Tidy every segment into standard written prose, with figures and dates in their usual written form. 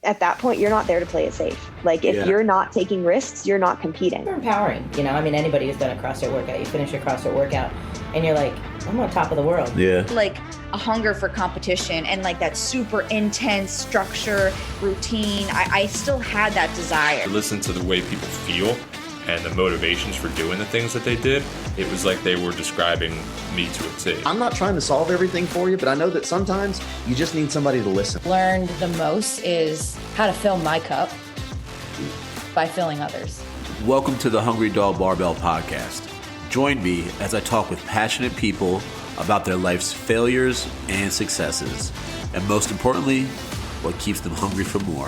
at that point, you're not there to play it safe. Like if you're not taking risks, you're not competing. It's empowering. I mean, anybody who's done a CrossFit workout, you finish your CrossFit workout and you're like, I'm on top of the world. Yeah. Like a hunger for competition and like that super intense structure, routine. I still had that desire. Listen to the way people feel and the motivations for doing the things that they did. It was like they were describing me to a T. I'm not trying to solve everything for you, but I know that sometimes you just need somebody to listen. Learned the most is how to fill my cup by filling others. Welcome to the Hungry Dog Barbell Podcast. Join me as I talk with passionate people about their life's failures and successes, and most importantly, what keeps them hungry for more.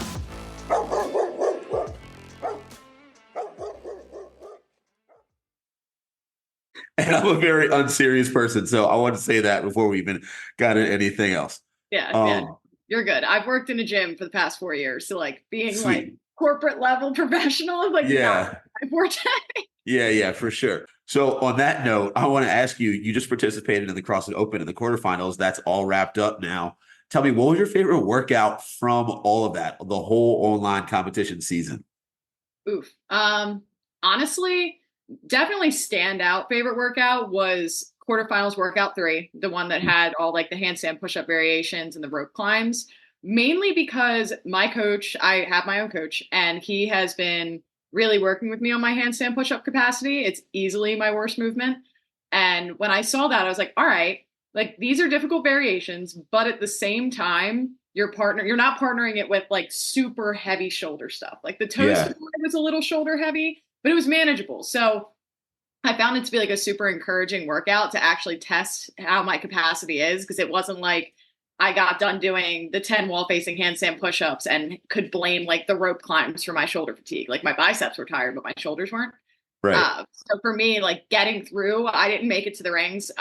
And I'm a very unserious person, so I want to say that before we even got into anything else. Yeah, you're good. I've worked in a gym for the past 4 years, so like being Sweet. like corporate level professional, like I've worked at. Yeah, for sure. So on that note, I want to ask you, you just participated in the CrossFit Open in the quarterfinals. That's all wrapped up now. Tell me, what was your favorite workout from all of that, the whole online competition season? Oof. Honestly, definitely standout favorite workout was quarterfinals workout 3, the one that had all like the handstand push-up variations and the rope climbs, mainly because my coach, I have my own coach, and he has been really working with me on my handstand push-up capacity. It's easily my worst movement. And when I saw that, I was like, all right, like these are difficult variations, but at the same time, you're not partnering it with like super heavy shoulder stuff. Like the toes was a little shoulder heavy, but it was manageable. So I found it to be like a super encouraging workout to actually test how my capacity is, because it wasn't like I got done doing the 10 wall facing handstand push-ups and could blame like the rope climbs for my shoulder fatigue. Like my biceps were tired, but my shoulders weren't. Right. So for me, like getting through, I didn't make it to the rings.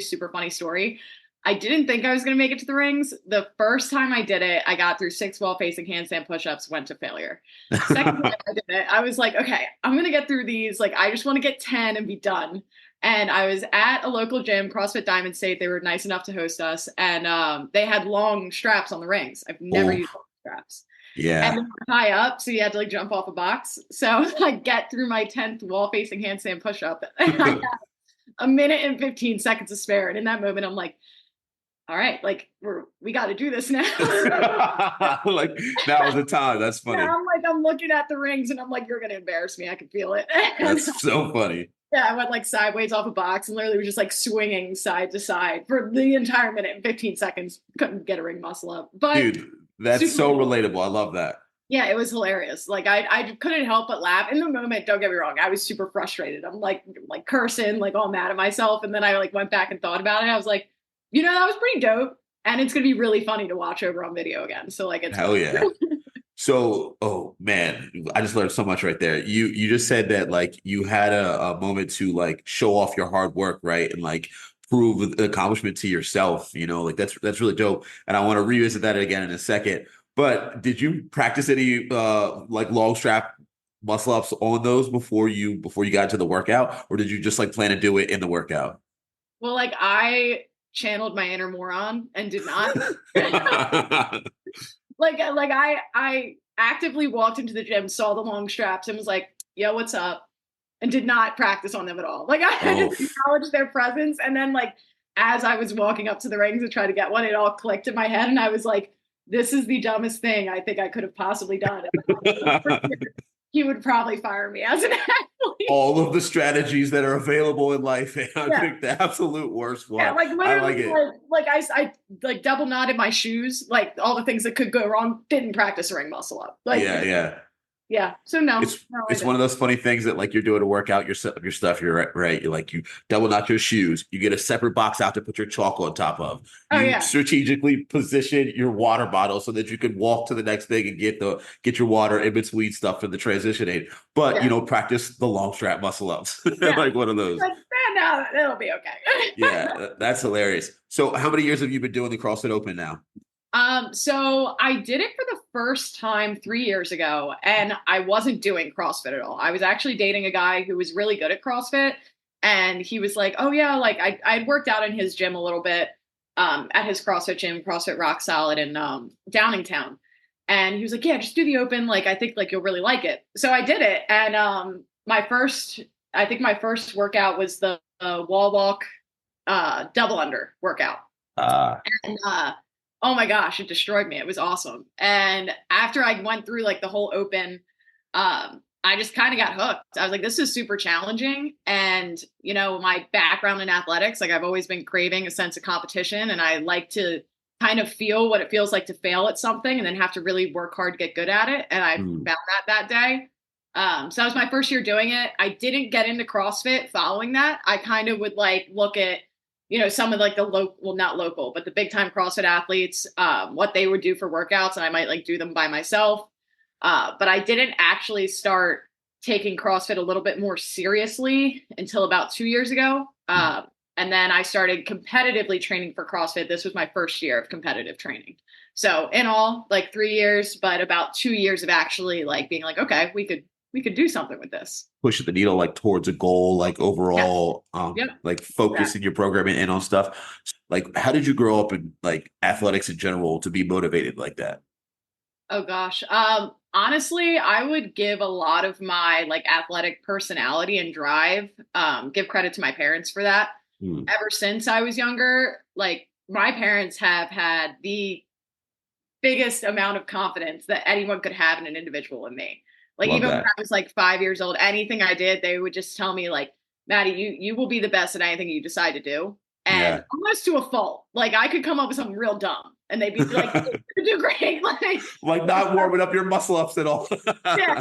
Super funny story. I didn't think I was going to make it to the rings. The first time I did it, I got through 6 wall facing handstand push-ups, went to failure. Second time I did it, I was like, okay, I'm going to get through these. Like, I just want to get 10 and be done. And I was at a local gym, CrossFit Diamond State. They were nice enough to host us. And they had long straps on the rings. I've never used long straps. Yeah. And they were high up, so you had to like jump off a box. So I get through my 10th wall facing handstand push-up. And I have a minute and 15 seconds to spare. And in that moment, I'm like, all right, like we got to do this now. Like that was the time. That's funny. Yeah, I'm looking at the rings and I'm like, you're going to embarrass me. I can feel it. That's so funny. Yeah, I went like sideways off a box and literally was just like swinging side to side for the entire minute and 15 seconds. Couldn't get a ring muscle up. But dude, that's so relatable. I love that. Yeah, it was hilarious. Like I couldn't help but laugh in the moment. Don't get me wrong. I was super frustrated. I'm like cursing, like all mad at myself. And then I like went back and thought about it. I was like, that was pretty dope. And it's going to be really funny to watch over on video again. So like, it's hell yeah. So, oh man, I just learned so much right there. You just said that like you had a moment to like show off your hard work, right? And like prove the accomplishment to yourself, like that's really dope. And I want to revisit that again in a second. But did you practice any like long strap muscle ups on those before you got to the workout? Or did you just like plan to do it in the workout? Well, like I channeled my inner moron and did not. I actively walked into the gym, saw the long straps and was like, yo, what's up? And did not practice on them at all. Like I just acknowledged their presence. And then like, as I was walking up to the rings to try to get one, it all clicked in my head. And I was like, this is the dumbest thing I think I could have possibly done. He would probably fire me as an athlete. All of the strategies that are available in life. I picked the absolute worst one. Yeah, like literally, I like double knotted my shoes, like all the things that could go wrong. Didn't practice a ring muscle up. Like, yeah. So no, it's one of those funny things that like you're doing a workout, your stuff. You're right. You're like you double knot your shoes. You get a separate box out to put your chalk on top of. You strategically position your water bottle so that you can walk to the next thing and get your water in between stuff for the transition aid. But practice the long strap muscle ups. Like one of those. Like, no, it'll be okay. Yeah, that's hilarious. So how many years have you been doing the CrossFit Open now? So I did it for the first time 3 years ago, and I wasn't doing CrossFit at all. I was actually dating a guy who was really good at CrossFit, and he was like, oh yeah, like I'd worked out in his gym a little bit, at his CrossFit gym, CrossFit Rock Solid in, Downingtown. And he was like, yeah, just do the open. Like, I think like you'll really like it. So I did it. And I think my first workout was the wall walk double under workout. And oh my gosh, it destroyed me. It was awesome. And after I went through like the whole open, I just kind of got hooked. I was like, this is super challenging. And, you know, my background in athletics, like I've always been craving a sense of competition, and I like to kind of feel what it feels like to fail at something and then have to really work hard to get good at it. And I found that day. So that was my first year doing it. I didn't get into CrossFit following that. I kind of would like look at, you know, some of like the local, well, not local, but the big time CrossFit athletes, what they would do for workouts, and I might like do them by myself. But I didn't actually start taking CrossFit a little bit more seriously until about 2 years ago. And then I started competitively training for CrossFit. This was my first year of competitive training. So in all, like 3 years, but about 2 years of actually like being like, okay, we could do something with this. Pushing the needle like towards a goal, like overall, like focus in your programming and on stuff. Like, how did you grow up in like athletics in general to be motivated like that? Oh gosh. Honestly, I would give a lot of my like athletic personality and drive, give credit to my parents for that. Ever since I was younger, like my parents have had the biggest amount of confidence that anyone could have in an individual in me. Like Love even that. when I was like 5 years old, anything I did, they would just tell me like, Maddie, you will be the best at anything you decide to do. And almost to a fault. Like I could come up with something real dumb and they'd be like, you do great. Like not warming up your muscle ups at all. Yeah.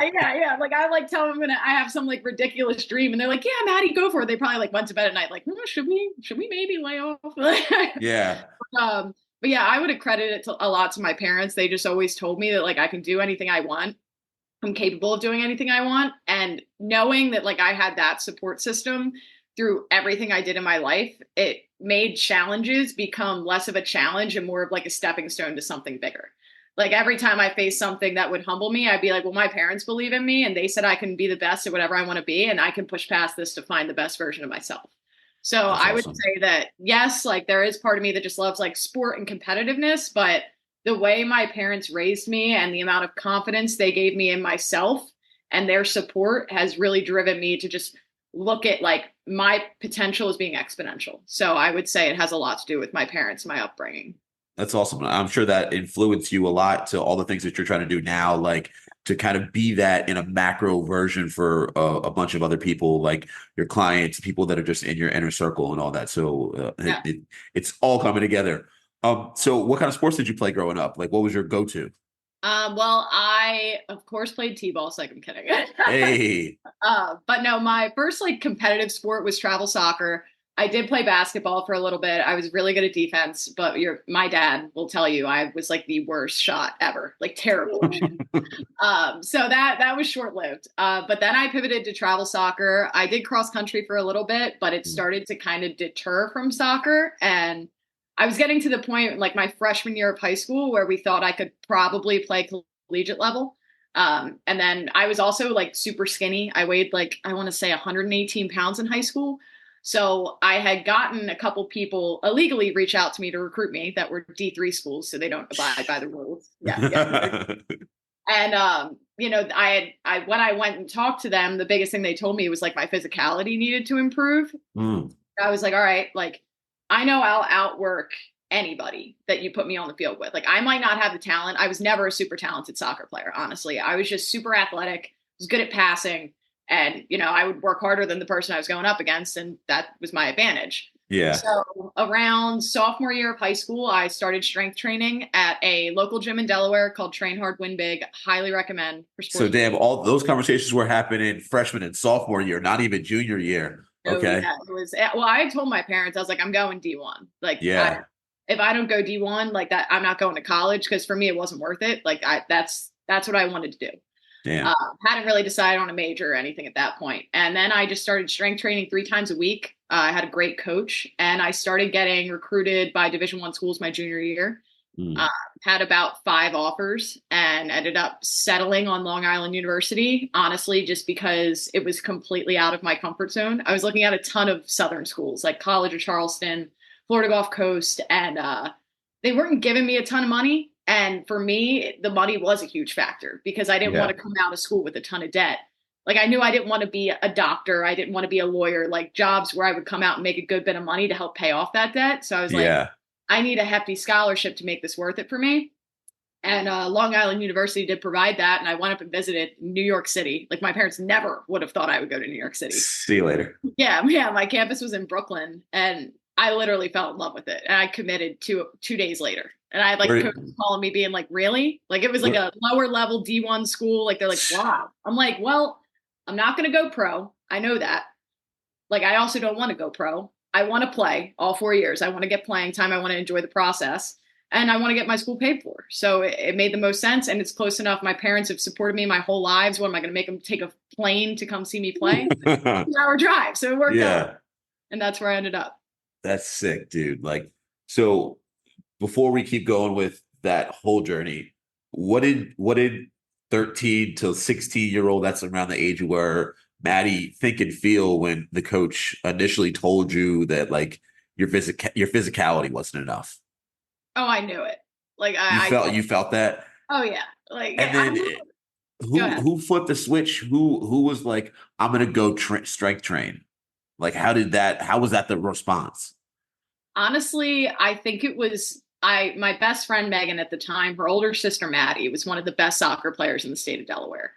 Like I like tell them I have some like ridiculous dream and they're like, yeah, Maddie, go for it. They probably like went to bed at night like, should we maybe lay off? Yeah. But yeah, I would accredit it a lot to my parents. They just always told me that like I can do anything I want. I'm capable of doing anything I want. And knowing that like I had that support system through everything I did in my life, it made challenges become less of a challenge and more of like a stepping stone to something bigger. Like every time I faced something that would humble me, I'd be like, well, my parents believe in me and they said I can be the best at whatever I want to be. And I can push past this to find the best version of myself. So That's I would awesome. say that, yes, like there is part of me that just loves like sport and competitiveness, but the way my parents raised me and the amount of confidence they gave me in myself and their support has really driven me to just look at like my potential as being exponential. So I would say it has a lot to do with my parents, my upbringing. That's awesome. I'm sure that influenced you a lot to all the things that you're trying to do now, like to kind of be that in a macro version for a bunch of other people, like your clients, people that are just in your inner circle and all that. So it's all coming together. So what kind of sports did you play growing up? Like what was your go-to? Well, I of course played t-ball, so I'm kidding. Hey. But no, my first like competitive sport was travel soccer. I did play basketball for a little bit. I was really good at defense, but my dad will tell you I was like the worst shot ever, like terrible. So that was short-lived. But then I pivoted to travel soccer. I did cross country for a little bit, but it started to kind of deter from soccer. And I was getting to the point like my freshman year of high school where we thought I could probably play collegiate level. And then I was also like super skinny. I weighed like, I want to say 118 pounds in high school. So I had gotten a couple people illegally reach out to me to recruit me that were D3 schools. So they don't abide by the rules. Yeah. And, you know, when I went and talked to them, the biggest thing they told me was like my physicality needed to improve. I was like, all right, like, I know I'll outwork anybody that you put me on the field with. Like, I might not have the talent. I was never a super talented soccer player, honestly. I was just super athletic, was good at passing. And, you know, I would work harder than the person I was going up against. And that was my advantage. Yeah. So around sophomore year of high school, I started strength training at a local gym in Delaware called Train Hard, Win Big. Highly recommend for sports. So damn, all those conversations were happening freshman and sophomore year, not even junior year. Okay. Yeah, it was, well, I had told my parents, I was like, I'm going D1. Like, yeah. If I don't go D1 like that, I'm not going to college. Cause for me, it wasn't worth it. Like that's what I wanted to do. Damn. Hadn't really decided on a major or anything at that point. And then I just started strength training 3 times a week. I had a great coach and I started getting recruited by Division I schools my junior year. Had about 5 offers and ended up settling on Long Island University, honestly, just because it was completely out of my comfort zone. I was looking at a ton of Southern schools like College of Charleston, Florida Gulf Coast, and they weren't giving me a ton of money. And for me, the money was a huge factor because I didn't want to come out of school with a ton of debt. Like I knew I didn't want to be a doctor. I didn't want to be a lawyer, like jobs where I would come out and make a good bit of money to help pay off that debt. So I was like, I need a hefty scholarship to make this worth it for me. And Long Island University did provide that. And I went up and visited New York City. Like my parents never would have thought I would go to New York City. See you later. Yeah. My campus was in Brooklyn and I literally fell in love with it. And I committed 2 days later. And I had like coaches calling me being like, really? Like it was like a lower level D1 school. Like they're like, wow. I'm like, well, I'm not going to go pro. I know that. Like I also don't want to go pro. I want to play all 4 years. I want to get playing time. I want to enjoy the process. And I want to get my school paid for. So it made the most sense. And it's close enough. My parents have supported me my whole lives. What am I going to make them take a plane to come see me play? 2-hour drive. So it worked out. And that's where I ended up. That's sick, dude. Like, so before we keep going with that whole journey, what did 13 to 16-year-old, that's around the age where Maddie think and feel when the coach initially told you that like your physicality wasn't enough? Oh, I knew it. Like you felt that? Oh yeah. Like, and then who flipped the switch? Who was like, I'm gonna go strength train? Like, how was that the response? Honestly, I think it was my best friend Megan at the time. Her older sister Maddie was one of the best soccer players in the state of Delaware,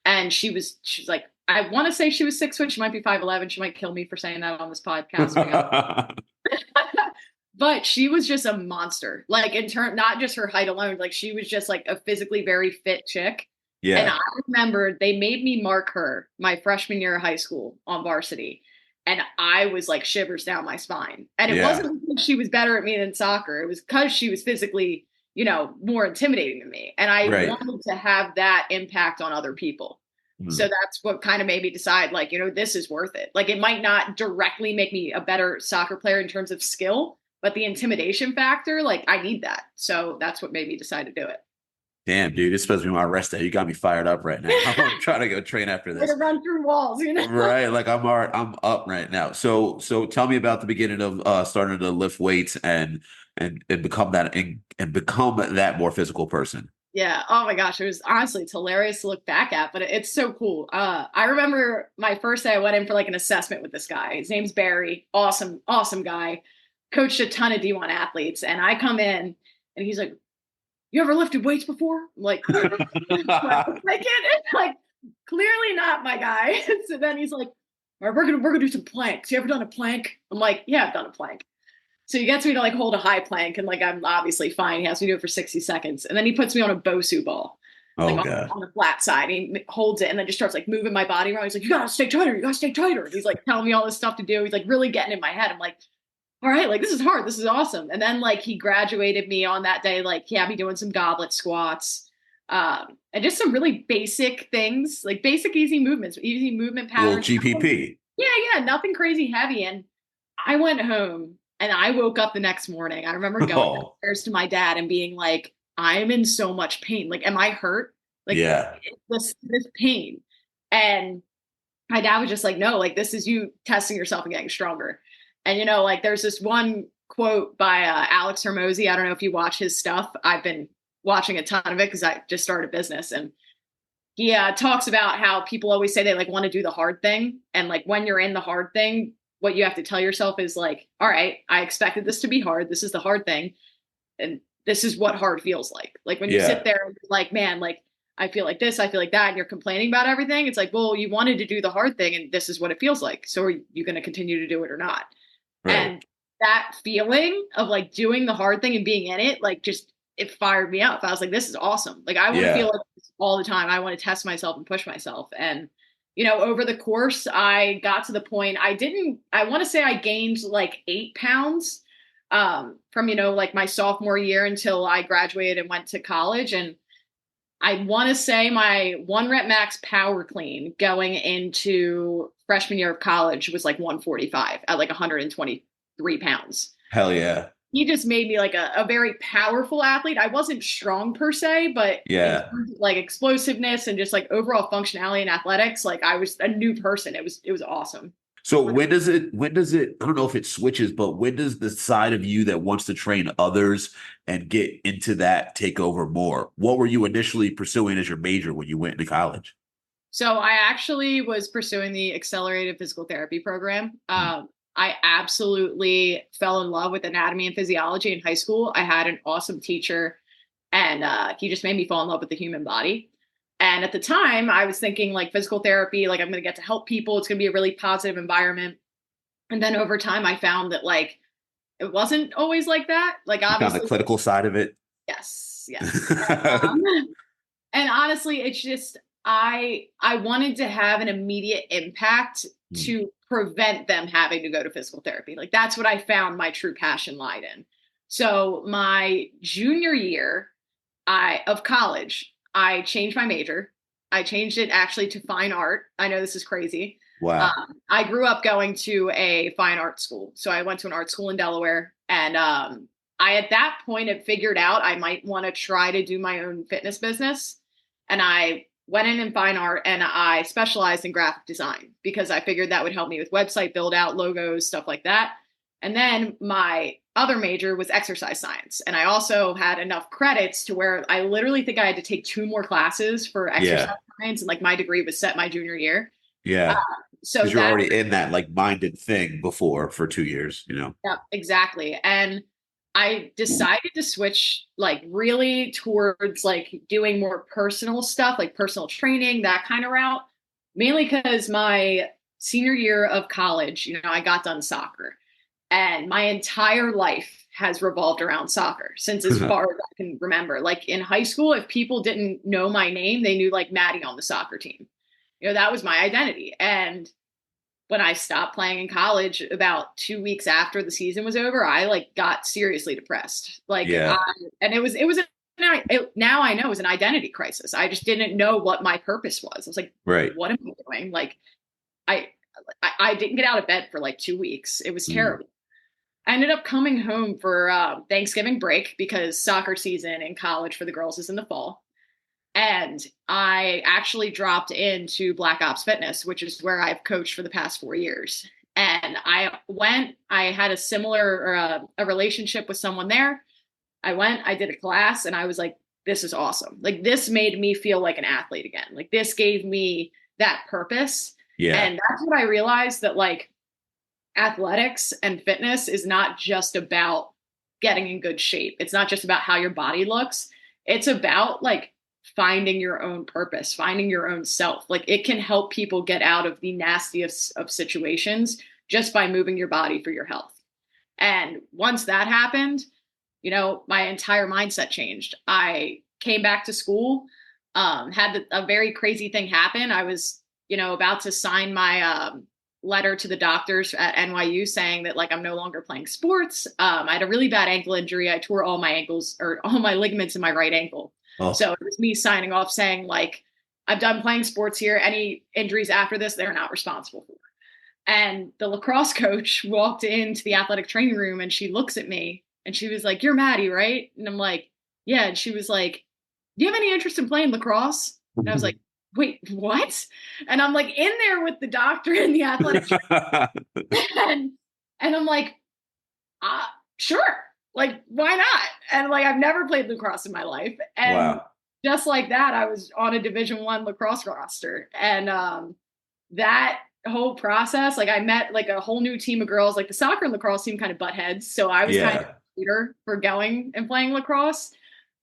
and she's like, I want to say she was 6 foot. She might be 5'11". She might kill me for saying that on this podcast. But she was just a monster, like in turn, not just her height alone, like she was just like a physically very fit chick. Yeah. And I remember they made me mark her my freshman year of high school on varsity. And I was like shivers down my spine. And it wasn't because she was better at me than soccer. It was because she was physically, more intimidating than me. And I wanted to have that impact on other people. Mm-hmm. So that's what kind of made me decide, like, this is worth it. Like it might not directly make me a better soccer player in terms of skill, but the intimidation factor, like I need that. So that's what made me decide to do it. Damn, dude, it's supposed to be my rest day. You got me fired up right now. I'm trying to go train after this. To run through walls, Right. Like I'm up right now. So tell me about the beginning of starting to lift weights and become that and become that more physical person. Yeah. Oh my gosh. It's hilarious to look back at, but it's so cool. I remember my first day I went in for like an assessment with this guy. His name's Barry. Awesome guy. Coached a ton of D1 athletes. And I come in and he's like, you ever lifted weights before? I'm like, like clearly not, my guy. So then he's like, all right, we're gonna do some planks. You ever done a plank? I'm like, yeah, I've done a plank. So he gets me to like hold a high plank and like I'm obviously fine. He has me do it for 60 seconds. And then he puts me on a Bosu ball. On the flat side. He holds it and then just starts like moving my body around. He's like, you gotta stay tighter. And he's like telling me all this stuff to do. He's like really getting in my head. I'm like, all right, like this is hard. This is awesome. And then like he graduated me on that day. Like he had me doing some goblet squats, and just some really basic things, like basic easy movement patterns. Little GPP. Yeah, nothing crazy heavy. And I went home and I woke up the next morning. I remember going upstairs to my dad and being like, I'm in so much pain. Like, am I hurt? Like, this pain. And my dad was just like, no, like this is you testing yourself and getting stronger. And, like there's this one quote by Alex Hormozy. I don't know if you watch his stuff. I've been watching a ton of it because I just started a business. And he talks about how people always say they like want to do the hard thing. And like when you're in the hard thing, what you have to tell yourself is like, all right, I expected this to be hard. This is the hard thing. And this is what hard feels like. Like when you sit there and you're like, man, like I feel like this, I feel like that, and you're complaining about everything. It's like, well, you wanted to do the hard thing and this is what it feels like. So are you going to continue to do it or not? Right. And that feeling of like doing the hard thing and being in it, like just, it fired me up. I was like, this is awesome. Like I want to feel like this all the time. I want to test myself and push myself. And, over the course, I got to the point I want to say I gained like 8 pounds from, like my sophomore year until I graduated and went to college. And I want to say my 1 rep max power clean going into freshman year of college was like 145 at like 123 pounds. Hell yeah. He just made me like a very powerful athlete. I wasn't strong per se, but like explosiveness and just like overall functionality and athletics, like I was a new person. It was awesome. So when does it, I don't know if it switches, but when does the side of you that wants to train others and get into that take over more? What were you initially pursuing as your major when you went into college? So I actually was pursuing the accelerated physical therapy program. I absolutely fell in love with anatomy and physiology in high school. I had an awesome teacher, and he just made me fall in love with the human body. And at the time, I was thinking like physical therapy, like I'm going to get to help people. It's going to be a really positive environment. And then over time, I found that like it wasn't always like that. Like You found obviously, the clinical side of it. yes. And honestly, it's just I wanted to have an immediate impact to prevent them having to go to physical therapy. Like that's what I found my true passion lied in. So my junior year of college, I changed my major. I changed it actually to fine art. I know this is crazy. Wow. I grew up going to a fine art school. So I went to an art school in Delaware, and I at that point had figured out I might want to try to do my own fitness business. And I went in fine art, and I specialized in graphic design because I figured that would help me with website build out, logos, stuff like that. And then my other major was exercise science. And I also had enough credits to where I literally think I had to take 2 more classes for exercise science. And like my degree was set my junior year. Yeah. So you're already in that like minded thing before for 2 years, you know? Yeah, exactly. And I decided to switch like really towards like doing more personal stuff, like personal training, that kind of route, mainly because my senior year of college, I got done soccer. And my entire life has revolved around soccer since as far as I can remember. Like in high school, if people didn't know my name, they knew like Maddie on the soccer team. That was my identity. And when I stopped playing in college, about 2 weeks after the season was over, I like got seriously depressed. Like, and it was now I know it was an identity crisis. I just didn't know what my purpose was. I was like, what am I doing? Like, I didn't get out of bed for like 2 weeks. It was terrible. I ended up coming home for Thanksgiving break because soccer season in college for the girls is in the fall. And I actually dropped into Black Ops Fitness, which is where I've coached for the past 4 years. And I had a similar a relationship with someone there. I did a class, and I was like, this is awesome. Like this made me feel like an athlete again. Like this gave me that purpose. Yeah. And that's what I realized, that like athletics and fitness is not just about getting in good shape. It's not just about how your body looks. It's about like finding your own purpose, finding your own self. Like it can help people get out of the nastiest of situations just by moving your body for your health. And once that happened, my entire mindset changed. I came back to school, had a very crazy thing happen. I was, about to sign my letter to the doctors at NYU saying that like I'm no longer playing sports. I had a really bad ankle injury. I tore all my ligaments in my right ankle. Oh. So it was me signing off saying like, I'm done playing sports here. Any injuries after this, they're not responsible for. And the lacrosse coach walked into the athletic training room, and she looks at me and she was like, "You're Maddie, right?" And I'm like, "Yeah." And she was like, "Do you have any interest in playing lacrosse?" And I was like, "Wait, what?" And I'm like in there with the doctor and the athletic and I'm like, sure. Like, why not? And like, I've never played lacrosse in my life. And just like that, I was on a Division I lacrosse roster. And that whole process, like I met like a whole new team of girls. Like the soccer and lacrosse team kind of butt heads. So I was kind of a leader for going and playing lacrosse.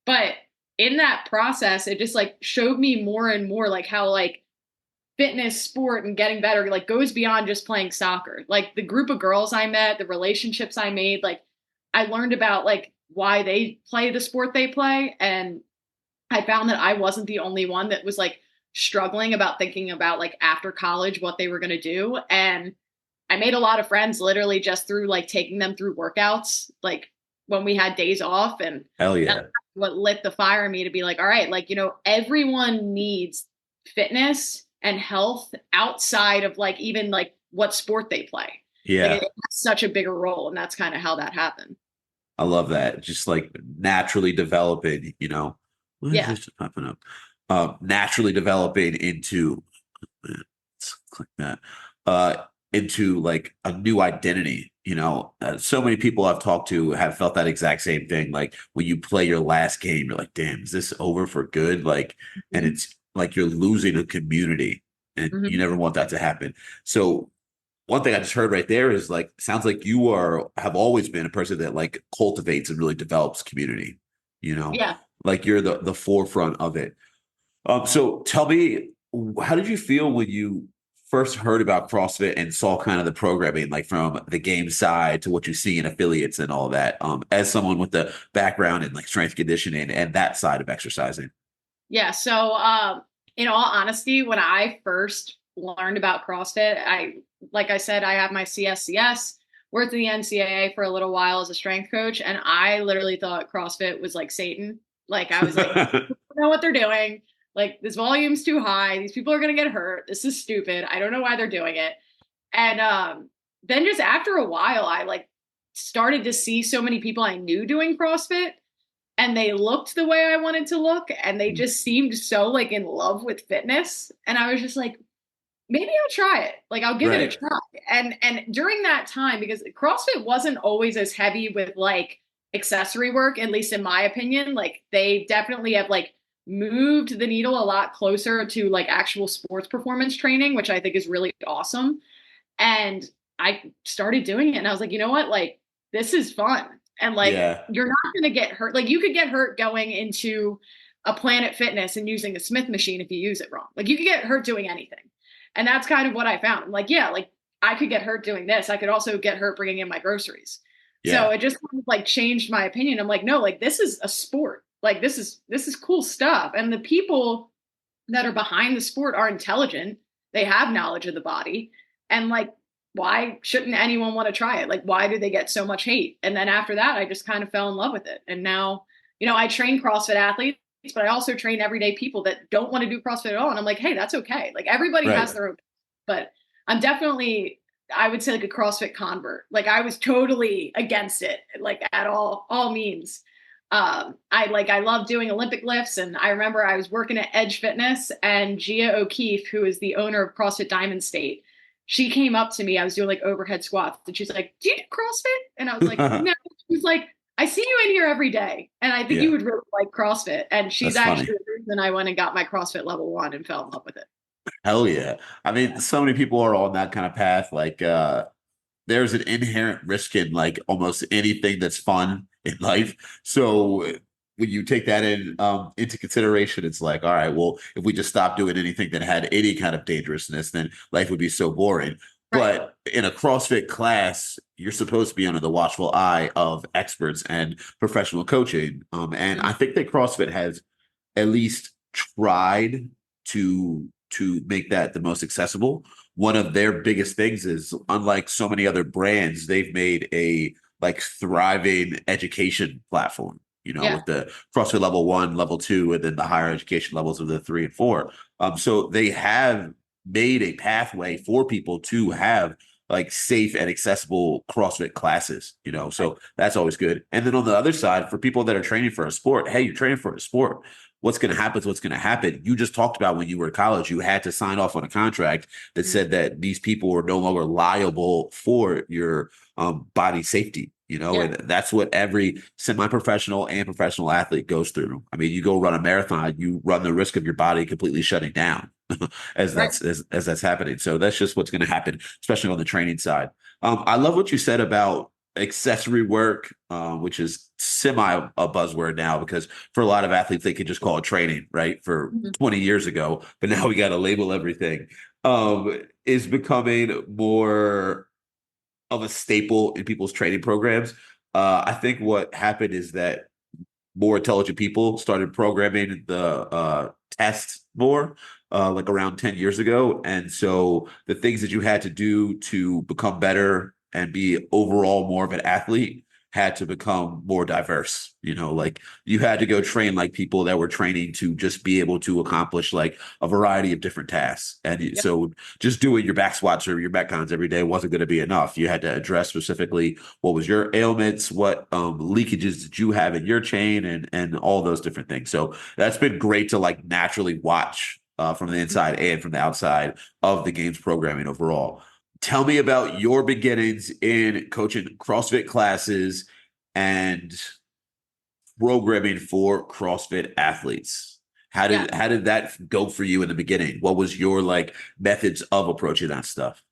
But in that process, it just like showed me more and more like how like fitness, sport, and getting better like goes beyond just playing soccer. Like the group of girls I met, the relationships I made, like I learned about like why they play the sport they play. And I found that I wasn't the only one that was like struggling about thinking about like after college, what they were going to do. And I made a lot of friends literally just through like taking them through workouts, like when we had days off. And hell yeah, that's what lit the fire in me to be like, all right, like, everyone needs fitness and health outside of like, even like what sport they play. Yeah. Like, it has such a bigger role. And that's kind of how that happened. I love that. Just like naturally developing, What is this just popping up? Naturally developing into, let's click that, into like a new identity. So many people I've talked to have felt that exact same thing. Like when you play your last game, you're like, damn, is this over for good? Like, and it's like you're losing a community, and you never want that to happen. So one thing I just heard right there is like, sounds like you have always been a person that like cultivates and really develops community, Yeah. like you're the forefront of it. So tell me, how did you feel when you first heard about CrossFit and saw kind of the programming, like from the game side to what you see in affiliates and all that, as someone with the background in like strength conditioning and that side of exercising? Yeah. So, in all honesty, when I first learned about CrossFit, like I said, I have my CSCS, worked in the NCAA for a little while as a strength coach. And I literally thought CrossFit was like Satan. Like I was like, I don't know what they're doing. Like this volume's too high. These people are going to get hurt. This is stupid. I don't know why they're doing it. And then just after a while, I like started to see so many people I knew doing CrossFit, and they looked the way I wanted to look, and they just seemed so like in love with fitness. And I was just like, maybe I'll try it. Like I'll give it a try. And during that time, because CrossFit wasn't always as heavy with like accessory work, at least in my opinion, like they definitely have like moved the needle a lot closer to like actual sports performance training, which I think is really awesome. And I started doing it and I was like, you know what? Like, this is fun. And like, you're not going to get hurt. Like you could get hurt going into a Planet Fitness and using a Smith machine if you use it wrong. Like you could get hurt doing anything. And that's kind of what I found. I'm like, yeah, like I could get hurt doing this. I could also get hurt bringing in my groceries. So it just kind of like changed my opinion. I'm like, no, like this is a sport. Like this is cool stuff. And the people that are behind the sport are intelligent. They have knowledge of the body. And like, why shouldn't anyone want to try it? Like, why do they get so much hate? And then after that, I just kind of fell in love with it. And now, I train CrossFit athletes, but I also train everyday people that don't want to do CrossFit at all. And I'm like, hey, that's okay. Like everybody has their own, but I'm definitely, I would say like a CrossFit convert. Like I was totally against it, like at all means. I love doing Olympic lifts. And I remember I was working at Edge Fitness, and Gia O'Keefe, who is the owner of CrossFit Diamond State, she came up to me. I was doing like overhead squats, and she's like, do you do CrossFit? And I was like, no. She's like, I see you in here every day, and I think you would really like CrossFit. And she's That's actually funny. the reason I went and got my CrossFit level 1 and fell in love with it. Hell yeah. I mean, so many people are on that kind of path. Like, there's an inherent risk in like almost anything that's fun in life. So when you take that into consideration, it's like, all right, well, if we just stopped doing anything that had any kind of dangerousness, then life would be so boring. Right. But in a CrossFit class, you're supposed to be under the watchful eye of experts and professional coaching. And I think that CrossFit has at least tried to make that the most accessible. One of their biggest things is, unlike so many other brands, they've made a like thriving education platform, with the CrossFit level 1, level 2, and then the higher education levels of the 3 and 4. So they have made a pathway for people to have like safe and accessible CrossFit classes, so that's always good. And then on the other side, for people that are training for a sport, hey, you're training for a sport. What's going to happen is what's going to happen. You just talked about when you were in college, you had to sign off on a contract that said that these people were no longer liable for your body safety, and that's what every semi-professional and professional athlete goes through. I mean, you go run a marathon, you run the risk of your body completely shutting down as that's happening. So that's just what's going to happen, especially on the training side. I love what you said about accessory work, which is semi a buzzword now, because for a lot of athletes, they could just call it training, right? For 20 years ago, but now we got to label everything, is becoming more of a staple in people's training programs. I think what happened is that more intelligent people started programming the tests more, like around 10 years ago. And so the things that you had to do to become better and be overall more of an athlete had to become more diverse. Like you had to go train like people that were training to just be able to accomplish like a variety of different tasks. And so just doing your back squats or your metcons every day wasn't going to be enough. You had to address specifically what was your ailments, what leakages did you have in your chain, and all those different things. So that's been great to like naturally watch from the inside and from the outside of the games programming overall. Tell me about your beginnings in coaching CrossFit classes and programming for CrossFit athletes. How did that go for you in the beginning? What was your like methods of approaching that stuff?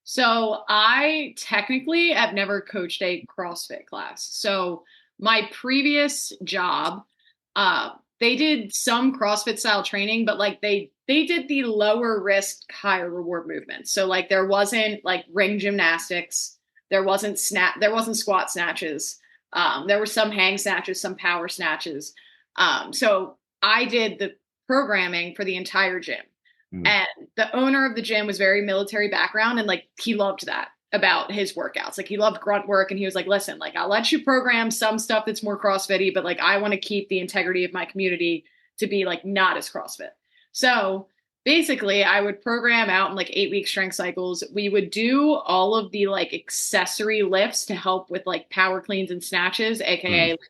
So I technically have never coached a CrossFit class. So my previous job, they did some CrossFit style training, but like they did the lower risk, higher reward movements. So like there wasn't like ring gymnastics, there wasn't squat snatches, there were some hang snatches, some power snatches. So I did the programming for the entire gym. And the owner of the gym was very military background, and like he loved that about his workouts. Like he loved grunt work, and he was like, listen, like I'll let you program some stuff that's more CrossFit-y, but like I want to keep the integrity of my community to be like not as CrossFit. So basically I would program out in like 8-week strength cycles. We would do all of the like accessory lifts to help with like power cleans and snatches, aka like,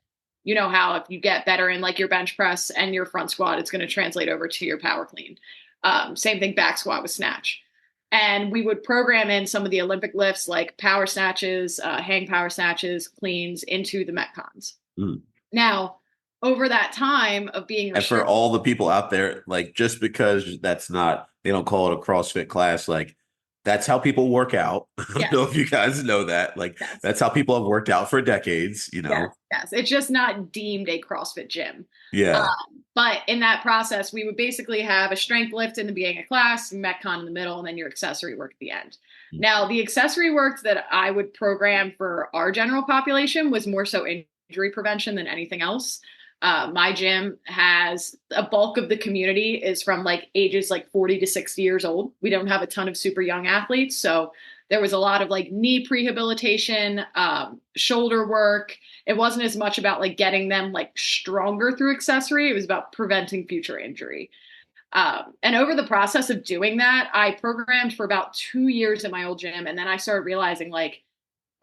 you know how if you get better in like your bench press and your front squat, it's going to translate over to your power clean. Same thing, back squat with snatch. And we would program in some of the Olympic lifts like power snatches, hang power snatches, cleans into the Metcons. Now, over that time of being and for all the people out there, like just because they don't call it a CrossFit class, like that's how people work out. I don't know if you guys know that. Like that's how people have worked out for decades, you know? Yes. It's just not deemed a CrossFit gym. Yeah. But in that process, we would basically have a strength lift in the beginning of class, Metcon in the middle, and then your accessory work at the end. Now, the accessory work that I would program for our general population was more so injury prevention than anything else. My gym has a bulk of the community is from like ages like 40 to 60 years old. We don't have a ton of super young athletes. So there was a lot of like knee prehabilitation, shoulder work. It wasn't as much about like getting them like stronger through accessory. It was about preventing future injury. And over the process of doing that, I programmed for about 2 years at my old gym. And then I started realizing like,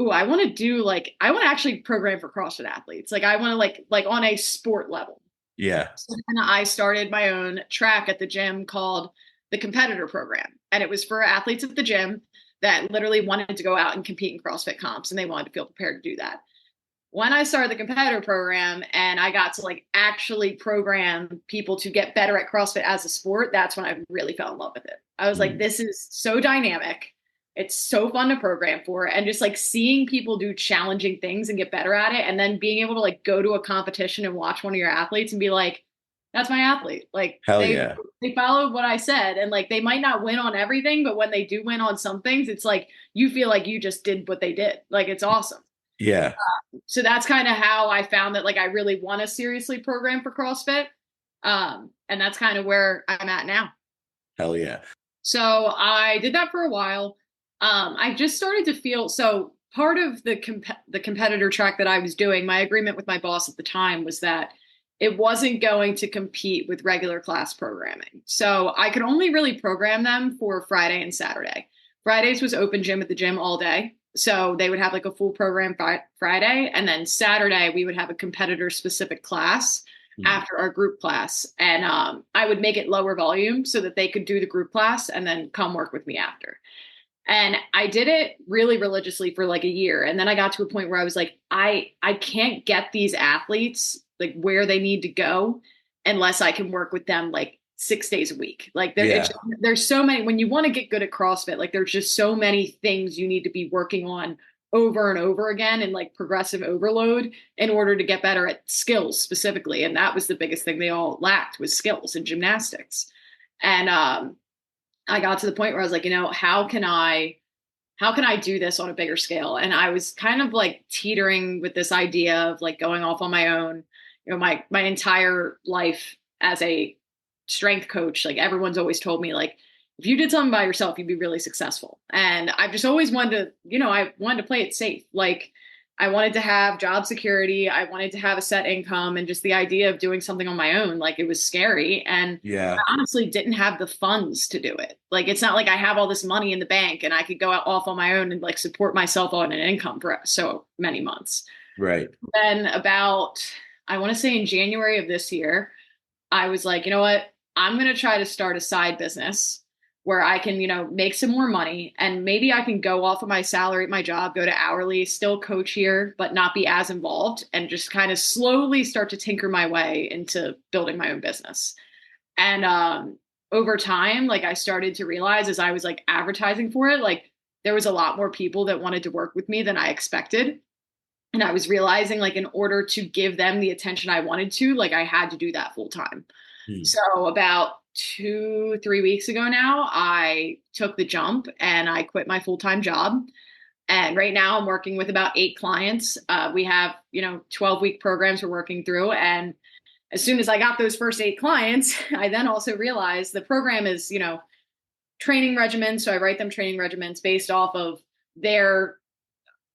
ooh, I want to actually program for CrossFit athletes. Like I want to like on a sport level. Yeah. So then I started my own track at the gym called the competitor program. And it was for athletes at the gym that literally wanted to go out and compete in CrossFit comps, and they wanted to feel prepared to do that. When I started the competitor program and I got to like actually program people to get better at CrossFit as a sport, that's when I really fell in love with it. I was like, this is so dynamic. It's so fun to program for, and just like seeing people do challenging things and get better at it. And then being able to like go to a competition and watch one of your athletes and be like, that's my athlete. Like they followed what I said, and like, they might not win on everything, but when they do win on some things, it's like, you feel like you just did what they did. Like, it's awesome. Yeah. So that's kind of how I found that like, I really want to seriously program for CrossFit. And that's kind of where I'm at now. Hell yeah. So I did that for a while. I just started to feel, so part of the competitor track that I was doing, my agreement with my boss at the time was that it wasn't going to compete with regular class programming. So I could only really program them for Friday and Saturday. Fridays was open gym at the gym all day. So they would have like a full program Friday. And then Saturday, we would have a competitor specific class after our group class. And I would make it lower volume so that they could do the group class and then come work with me after. And I did it really religiously for like a year. And then I got to a point where I was like, I can't get these athletes like where they need to go unless I can work with them like 6 days a week. Like there's so many, when you want to get good at CrossFit, like there's just so many things you need to be working on over and over again and like progressive overload in order to get better at skills specifically. And that was the biggest thing they all lacked, was skills and gymnastics. And I got to the point where I was like, you know, how can I do this on a bigger scale? And I was kind of like teetering with this idea of like going off on my own. You know, my entire life as a strength coach, like everyone's always told me, like, if you did something by yourself, you'd be really successful. And I've just always wanted to, you know, I wanted to play it safe. Like I wanted to have job security. I wanted to have a set income, and just the idea of doing something on my own, like it was scary. And I honestly didn't have the funds to do it. Like, it's not like I have all this money in the bank and I could go off on my own and like support myself on an income for so many months. Right. Then about, I want to say in January of this year, I was like, you know what? I'm going to try to start a side business where I can, make some more money, and maybe I can go off of my salary at my job, go to hourly, still coach here, but not be as involved, and just kind of slowly start to tinker my way into building my own business. And over time, like I started to realize as I was like advertising for it, like there was a lot more people that wanted to work with me than I expected. And I was realizing like in order to give them the attention I wanted to, like I had to do that full time. So about 2-3 weeks ago now, I took the jump and I quit my full-time job. And right now I'm working with about 8 clients. We have, 12-week programs we're working through. And as soon as I got those first 8 clients, I then also realized the program is, training regimens. So I write them training regimens based off of their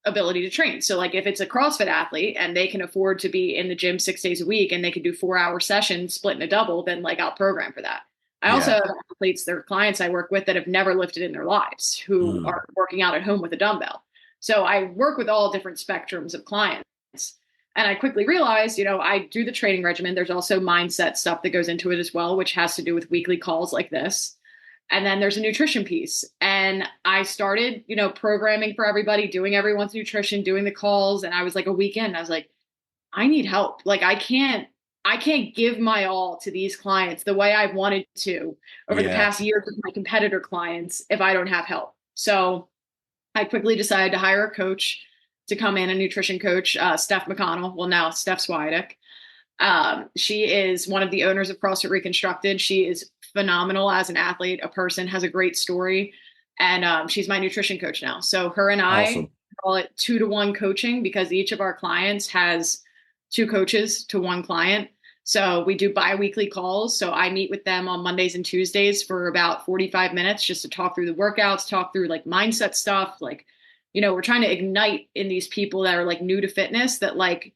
ability to train. So like if it's a CrossFit athlete and they can afford to be in the gym 6 days a week and they can do 4-hour sessions split in a double, then like I'll program for that. I also have athletes, they're clients I work with that have never lifted in their lives, who are working out at home with a dumbbell. So I work with all different spectrums of clients. And I quickly realized, I do the training regimen. There's also mindset stuff that goes into it as well, which has to do with weekly calls like this. And then there's a nutrition piece. And I started, programming for everybody, doing everyone's nutrition, doing the calls. And I was like a weekend, I was like, I need help. Like I can't give my all to these clients the way I've wanted to over the past years with my competitor clients if I don't have help. So I quickly decided to hire a coach to come in, a nutrition coach, Steph McConnell. Well, now Steph Swidek. She is one of the owners of CrossFit Reconstructed. She is phenomenal as an athlete, a person, has a great story. And she's my nutrition coach now. So her and I call it 2-to-1 coaching because each of our clients has 2 coaches to 1 client. So we do bi-weekly calls. So I meet with them on Mondays and Tuesdays for about 45 minutes just to talk through the workouts, talk through like mindset stuff. Like, we're trying to ignite in these people that are like new to fitness that like,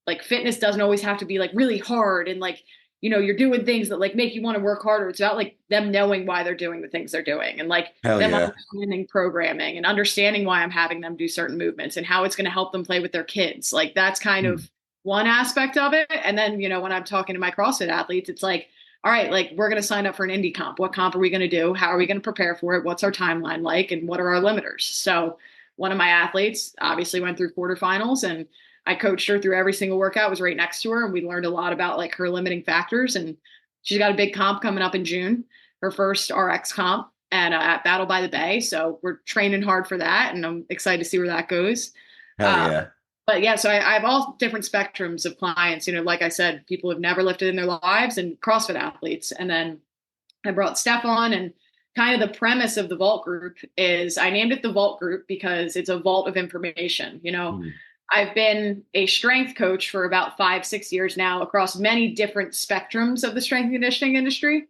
like fitness doesn't always have to be like really hard and like, you're doing things that like make you want to work harder. It's about like them knowing why they're doing the things they're doing and like them understanding programming and understanding why I'm having them do certain movements and how it's going to help them play with their kids. Like that's kind of one aspect of it. And then, when I'm talking to my CrossFit athletes, it's like, all right, like we're going to sign up for an indie comp. What comp are we going to do? How are we going to prepare for it? What's our timeline like? And what are our limiters? So one of my athletes obviously went through quarterfinals and I coached her through every single workout, was right next to her. And we learned a lot about like her limiting factors. And she's got a big comp coming up in June, her first RX comp at Battle by the Bay. So we're training hard for that. And I'm excited to see where that goes. But yeah, so I have all different spectrums of clients, like I said, people who've never lifted in their lives and CrossFit athletes. And then I brought Steph on, and kind of the premise of the Vault Group is I named it the Vault Group because it's a vault of information. I've been a strength coach for about 5-6 years now across many different spectrums of the strength and conditioning industry.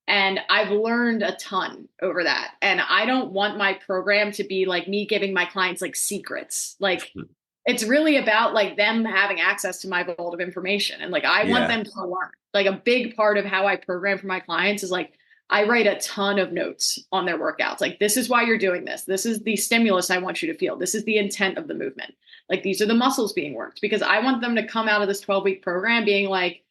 And I've learned a ton over that. And I don't want my program to be like me giving my clients like secrets. Like it's really about like them having access to my vault of information. And like, I want them to learn. Like a big part of how I program for my clients is like, I write a ton of notes on their workouts. Like, this is why you're doing this. This is the stimulus I want you to feel. This is the intent of the movement. Like, these are the muscles being worked, because I want them to come out of this 12-week program being like,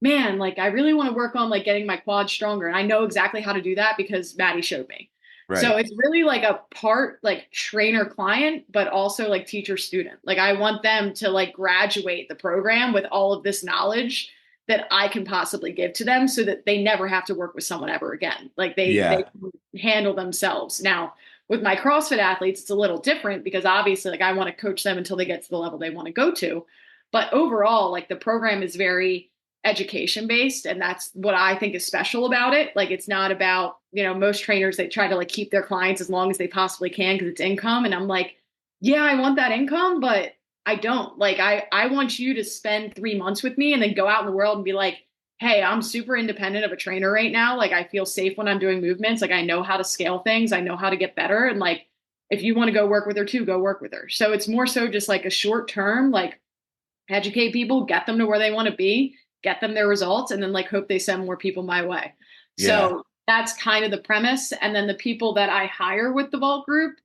man, like, I really want to work on like getting my quads stronger. And I know exactly how to do that because Maddie showed me. Right. So it's really like a part like trainer client, but also like teacher student. Like, I want them to like graduate the program with all of this knowledge that I can possibly give to them so that they never have to work with someone ever again. Like they can handle themselves. Now with my CrossFit athletes, it's a little different because obviously like I want to coach them until they get to the level they want to go to. But overall, like the program is very education based. And that's what I think is special about it. Like, it's not about, you know, most trainers, they try to like keep their clients as long as they possibly can because it's income. And I'm like, yeah, I want that income, but I don't. Like, I want you to spend 3 months with me and then go out in the world and be like, hey, I'm super independent of a trainer right now. Like, I feel safe when I'm doing movements. Like, I know how to scale things. I know how to get better. And like, if you want to go work with her too, go work with her. So it's more so just like a short term, like educate people, get them to where they want to be, get them their results, and then like hope they send more people my way. Yeah. So that's kind of the premise. And then the people that I hire with the Vault Group,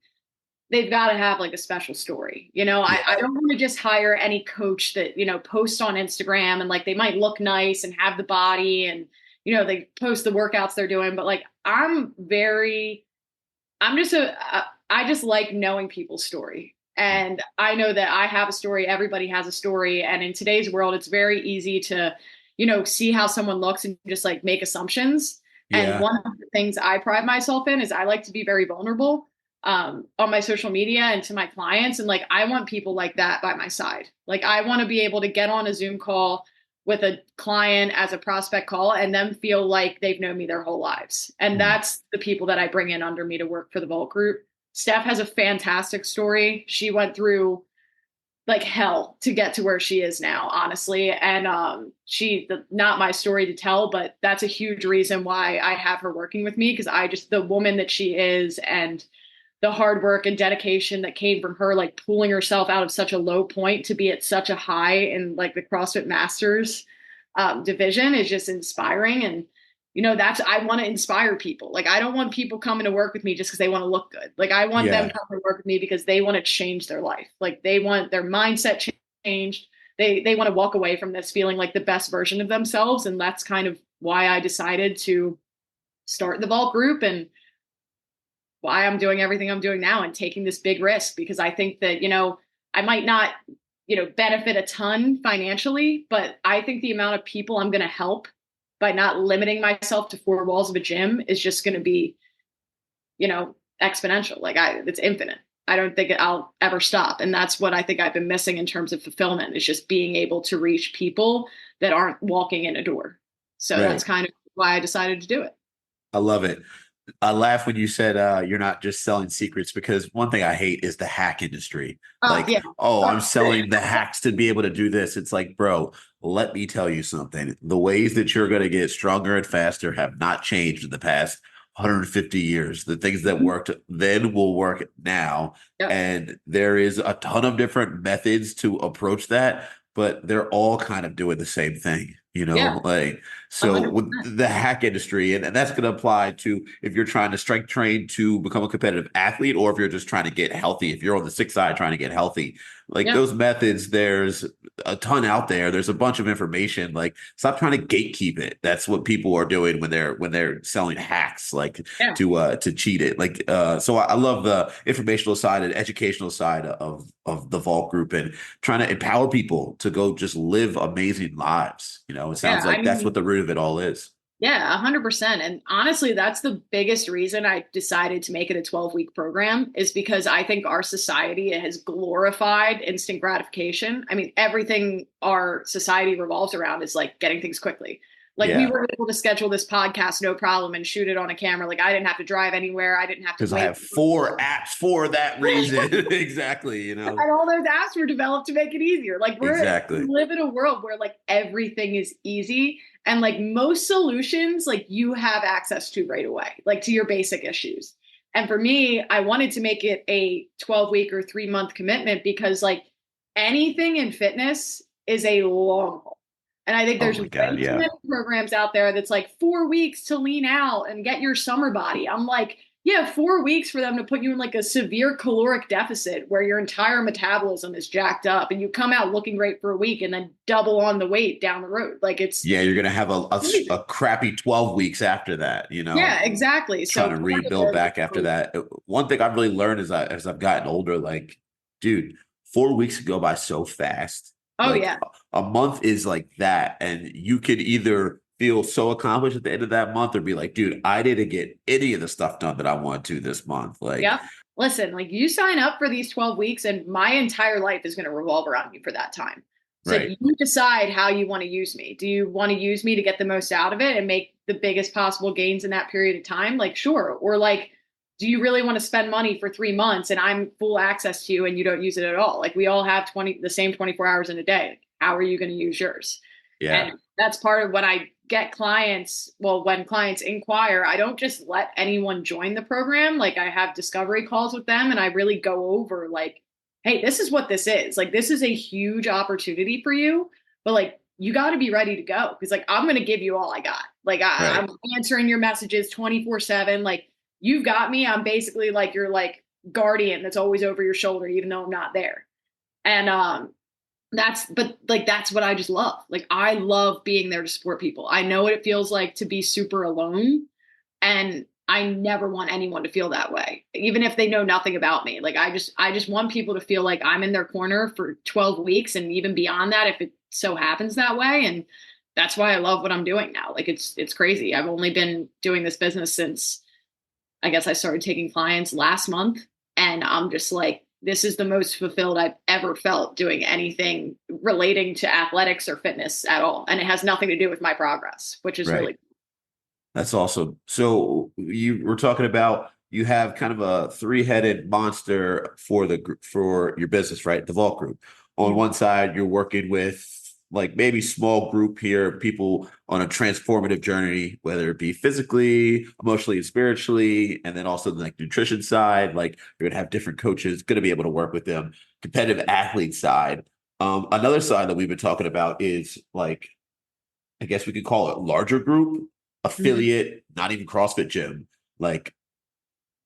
they've got to have like a special story. You know, I don't want to just hire any coach that, you know, posts on Instagram and like they might look nice and have the body and, they post the workouts they're doing, but like, I just like knowing people's story. And I know that I have a story. Everybody has a story. And in today's world, it's very easy to, see how someone looks and just like make assumptions. And one of the things I pride myself in is I like to be very vulnerable on my social media and to my clients. And like, I want people like that by my side. Like, I want to be able to get on a Zoom call with a client as a prospect call and them feel like they've known me their whole lives. And that's the people that I bring in under me to work for the Vault Group. Steph has a fantastic story. She went through like hell to get to where she is now, honestly. And not my story to tell, but that's a huge reason why I have her working with me, because the woman that she is and the hard work and dedication that came from her, like pulling herself out of such a low point to be at such a high in like the CrossFit Masters division is just inspiring. And I want to inspire people. Like, I don't want people coming to work with me just because they want to look good. Like, I want them coming to work with me because they want to change their life. Like, they want their mindset changed. They want to walk away from this feeling like the best version of themselves. And that's kind of why I decided to start the Vault Group and why I'm doing everything I'm doing now and taking this big risk, because I think that, I might not, benefit a ton financially, but I think the amount of people I'm going to help by not limiting myself to four walls of a gym is just going to be, exponential. Like it's infinite. I don't think I'll ever stop. And that's what I think I've been missing in terms of fulfillment, is just being able to reach people that aren't walking in a door. So that's kind of why I decided to do it. I love it. I laugh when you said you're not just selling secrets, because one thing I hate is the hack industry. I'm selling the hacks to be able to do this. It's like, bro, let me tell you something. The ways that you're going to get stronger and faster have not changed in the past 150 years. The things that worked then will work now. Yep. And there is a ton of different methods to approach that, but they're all kind of doing the same thing. So with the hack industry, and that's going to apply to if you're trying to strength train to become a competitive athlete, or if you're just trying to get healthy, if you're on the sick side trying to get healthy, those methods, there's a ton out there. There's a bunch of information. Like, stop trying to gatekeep it. That's what people are doing when they're selling hacks, to cheat it. So I love the informational side and educational side of the Vault Group and trying to empower people to go just live amazing lives. It sounds like that's what the root of it all is. Yeah, 100%. And honestly, that's the biggest reason I decided to make it a 12-week program, is because I think our society has glorified instant gratification. I mean, everything our society revolves around is like getting things quickly. We were able to schedule this podcast, no problem, and shoot it on a camera. Like, I didn't have to drive anywhere. I didn't have to. Because I have 4 apps for that reason. Exactly. And all those apps were developed to make it easier. Like, we live in a world where like everything is easy. And like most solutions, like you have access to right away, like to your basic issues. And for me, I wanted to make it a 12-week or 3-month commitment, because like anything in fitness is a long haul. And I think there's way too many programs out there that's like 4 weeks to lean out and get your summer body. I'm like, 4 weeks for them to put you in like a severe caloric deficit where your entire metabolism is jacked up and you come out looking great for a week and then double on the weight down the road. Like, it's you're going to have a crappy 12 weeks after that, Yeah, exactly. Trying to rebuild back after that. One thing I've really learned as I've gotten older, like, dude, 4 weeks go by so fast. A month is like that. And you could either feel so accomplished at the end of that month or be like, dude, I didn't get any of the stuff done that I want to this month. Listen, like, you sign up for these 12 weeks and my entire life is going to revolve around you for that time. So you decide how you want to use me. Do you want to use me to get the most out of it and make the biggest possible gains in that period of time? Like, sure. Or like, do you really want to spend money for 3 months and I'm full access to you and you don't use it at all? Like, we all have the same 24 hours in a day. How are you going to use yours? Yeah. And that's part of when I get clients. Well, when clients inquire, I don't just let anyone join the program. Like, I have discovery calls with them and I really go over like, hey, this is what this is. Like, this is a huge opportunity for you, but like, you got to be ready to go. Cause like, I'm going to give you all I got. Like, I'm answering your messages 24/7. Like, you've got me. I'm basically like your like guardian that's always over your shoulder, even though I'm not there. And that's what I just love. Like, I love being there to support people. I know what it feels like to be super alone, and I never want anyone to feel that way, even if they know nothing about me. Like, I just want people to feel like I'm in their corner for 12 weeks and even beyond that, if it so happens that way. And that's why I love what I'm doing now. Like, it's crazy. I've only been doing this business since, I guess, I started taking clients last month, and I'm just like, this is the most fulfilled I've ever felt doing anything relating to athletics or fitness at all. And it has nothing to do with my progress, which is really cool. That's awesome. So you were talking about, you have kind of a three-headed monster for your business, right? The Vault Group. On one side, you're working with like maybe small group here, people on a transformative journey, whether it be physically, emotionally, and spiritually, and then also the like nutrition side, like you're gonna have different coaches, gonna be able to work with them. Competitive athlete side. Another side that we've been talking about is like, I guess we could call it larger group, affiliate, not even CrossFit gym, like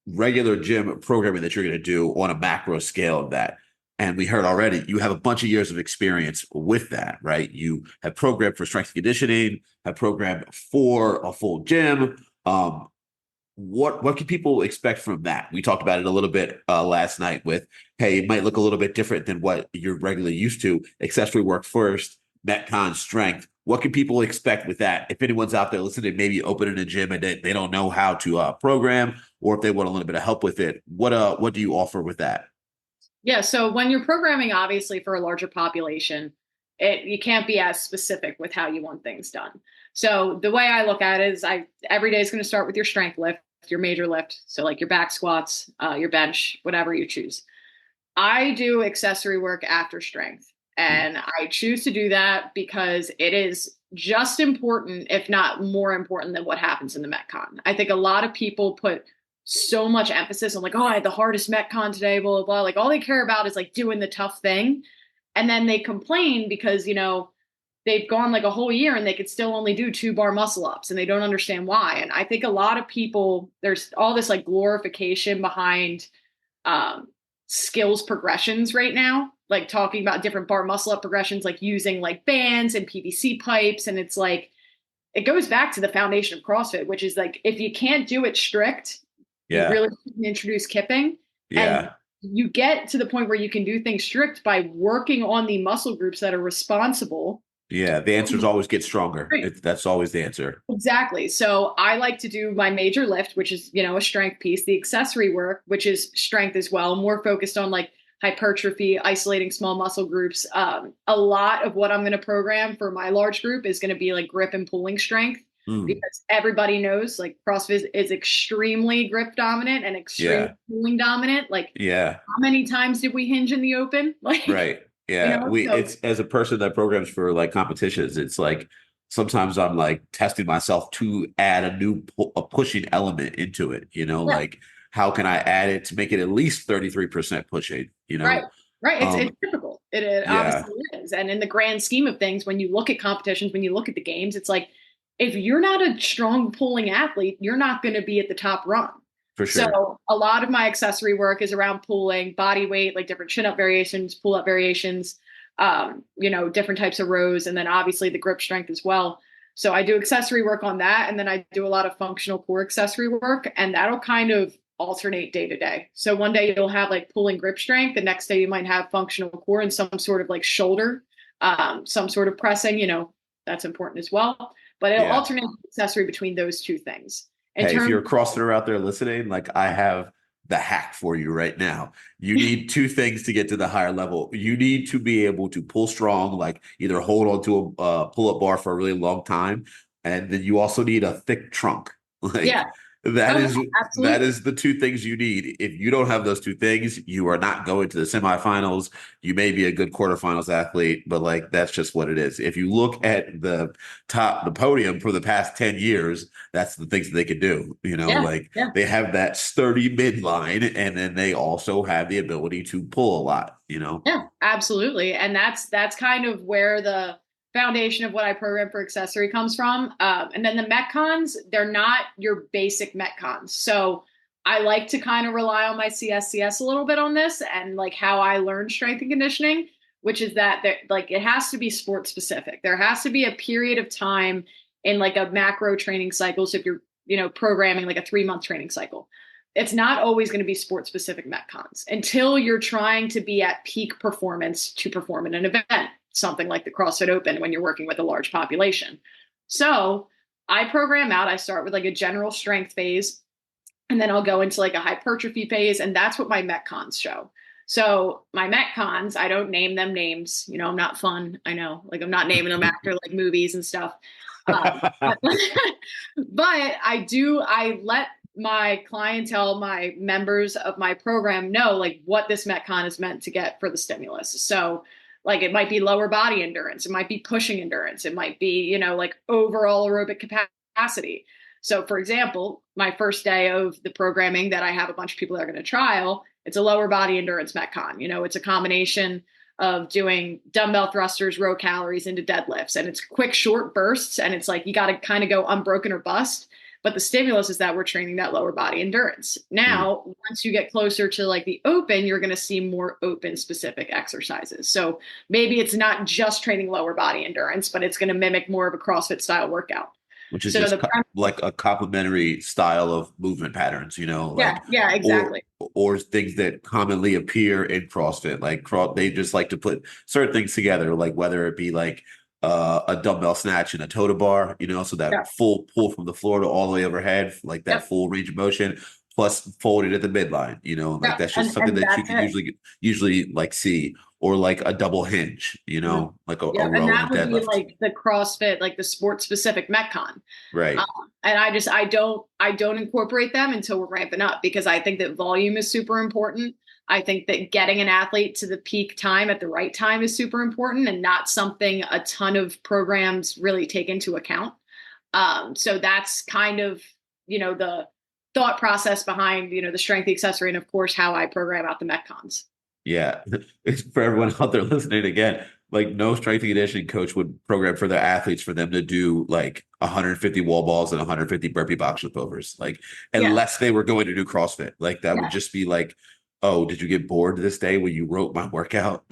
regular gym programming that you're going to do on a macro scale of that. And we heard already, you have a bunch of years of experience with that, right? You have programmed for strength and conditioning, have programmed for a full gym. What can people expect from that? We talked about it a little bit last night with, hey, it might look a little bit different than what you're regularly used to. Accessory work first, Metcon strength. What can people expect with that? If anyone's out there listening, maybe opening a gym and they don't know how to program, or if they want a little bit of help with it, what do you offer with that? Yeah. So when you're programming, obviously for a larger population, you can't be as specific with how you want things done. So the way I look at it is every day is going to start with your strength lift, your major lift. So like your back squats, your bench, whatever you choose. I do accessory work after strength. And I choose to do that because it is just important, if not more important than what happens in the Metcon. I think a lot of people put so much emphasis on like, oh, I had the hardest Metcon today, blah, blah, blah. Like all they care about is like doing the tough thing. And then they complain because, they've gone like a whole year and they could still only do 2-bar muscle ups and they don't understand why. And I think a lot of people, there's all this like glorification behind skills progressions right now, like talking about different bar muscle up progressions, like using like bands and PVC pipes. And it's like, it goes back to the foundation of CrossFit, which is like, if you can't do it strict, you really can introduce kipping. And you get to the point where you can do things strict by working on the muscle groups that are responsible. Yeah, the answers always get stronger. That's always the answer. Exactly. So I like to do my major lift, which is, a strength piece, the accessory work, which is strength as well, more focused on like hypertrophy, isolating small muscle groups. A lot of what I'm going to program for my large group is going to be like grip and pulling strength because everybody knows like CrossFit is extremely grip dominant and extremely pulling dominant. Like, how many times did we hinge in the open? Like, right. Yeah, it's as a person that programs for like competitions, it's like sometimes I'm like testing myself to add a pushing element into it, like how can I add it to make it at least 33% pushing, Right. It's difficult. It obviously is. And in the grand scheme of things, when you look at competitions, when you look at the games, it's like, if you're not a strong pulling athlete, you're not going to be at the top rung. For sure. So a lot of my accessory work is around pulling, body weight, like different chin up variations, pull up variations, different types of rows, and then obviously the grip strength as well. So I do accessory work on that. And then I do a lot of functional core accessory work, and that'll kind of alternate day to day. So one day you'll have like pulling grip strength. The next day you might have functional core and some sort of like shoulder, some sort of pressing, that's important as well. But it'll alternate accessory between those two things. Hey, if you're a CrossFitter out there listening, like I have the hack for you right now. You need two things to get to the higher level. You need to be able to pull strong, like either hold on to a pull-up bar for a really long time. And then you also need a thick trunk. That is the two things you need. If you don't have those two things, you are not going to the semifinals. You may be a good quarterfinals athlete, but like that's just what it is. If you look at the podium for the past 10 years, that's the things that they could do. They have that sturdy midline, and then they also have the ability to pull a lot. Yeah, absolutely. And that's kind of where the foundation of what I program for accessory comes from. And then the Metcons, they're not your basic Metcons. So I like to kind of rely on my CSCS a little bit on this and like how I learned strength and conditioning. which is that like it has to be sport specific. There has to be a period of time in like a macro training cycle. So if you're, programming like a 3-month training cycle, it's not always going to be sport specific metcons until you're trying to be at peak performance to perform in an event, something like the CrossFit Open when you're working with a large population. So I program out, I start with like a general strength phase, and then I'll go into like a hypertrophy phase. And that's what my metcons show. So my metcons, I don't name them names, I'm not fun. I know, like I'm not naming them after like movies and stuff. But I let my clientele, my members of my program know like what this metcon is meant to get for the stimulus. So like it might be lower body endurance, it might be pushing endurance, it might be, like overall aerobic capacity. So for example, my first day of the programming that I have a bunch of people that are going to trial, it's a lower body endurance metcon. It's a combination of doing dumbbell thrusters, row calories into deadlifts, and it's quick, short bursts. And it's like, you got to kind of go unbroken or bust. But the stimulus is that we're training that lower body endurance. Now, once you get closer to like the open, you're going to see more open specific exercises. So maybe it's not just training lower body endurance, but it's going to mimic more of a CrossFit style workout. Which is just like a complementary style of movement patterns, like, yeah, exactly. Or things that commonly appear in CrossFit, like they just like to put certain things together, like whether it be like a dumbbell snatch and a toe to bar, so that full pull from the floor to all the way overhead, like that full range of motion, plus folded at the midline, like that's just something that you can usually like see. Or like a double hinge, like a row and that would deadlift. be like the CrossFit, like the sport specific metcon. Right. And I don't incorporate them until we're ramping up, because I think that volume is super important. I think that getting an athlete to the peak time at the right time is super important, and not something a ton of programs really take into account. So that's kind of, the thought process behind, the strength, the accessory, and of course, how I program out the metcons. Yeah. For everyone out there listening again, like no strength and conditioning coach would program for their athletes for them to do like 150 wall balls and 150 burpee box flip overs, like unless they were going to do CrossFit. Like that would just be like, oh, did you get bored this day when you wrote my workout?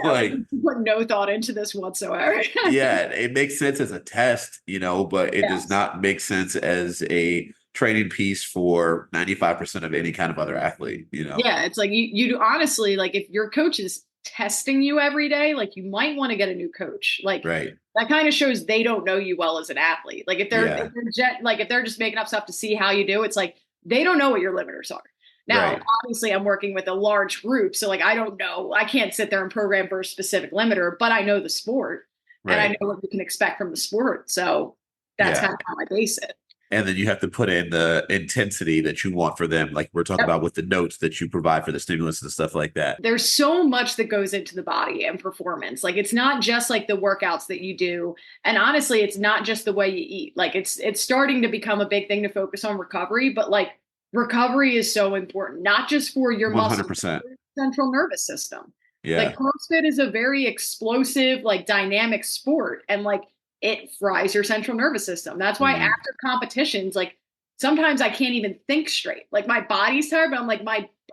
Like put no thought into this whatsoever. It makes sense as a test, but it does not make sense as a training piece for 95% of any kind of other athlete, Yeah, it's like you honestly, like if your coach is testing you every day, like you might want to get a new coach. Like that kind of shows they don't know you well as an athlete. Like if they're just making up stuff to see how you do, it's like they don't know what your limiters are. Now, obviously I'm working with a large group, so like I don't know, I can't sit there and program for a specific limiter, but I know the sport and I know what you can expect from the sport. So that's kind of how I base it. And then you have to put in the intensity that you want for them. Like we're talking about with the notes that you provide for the stimulus and stuff like that. There's so much that goes into the body and performance. Like it's not just like the workouts that you do. And honestly, it's not just the way you eat. Like it's starting to become a big thing to focus on recovery, but like recovery is so important, not just for your 100%. Muscle, central nervous system. Like CrossFit is a very explosive, like dynamic sport. And like, it fries your central nervous system. That's why after competitions, like sometimes I can't even think straight. Like my body's tired, but I'm like,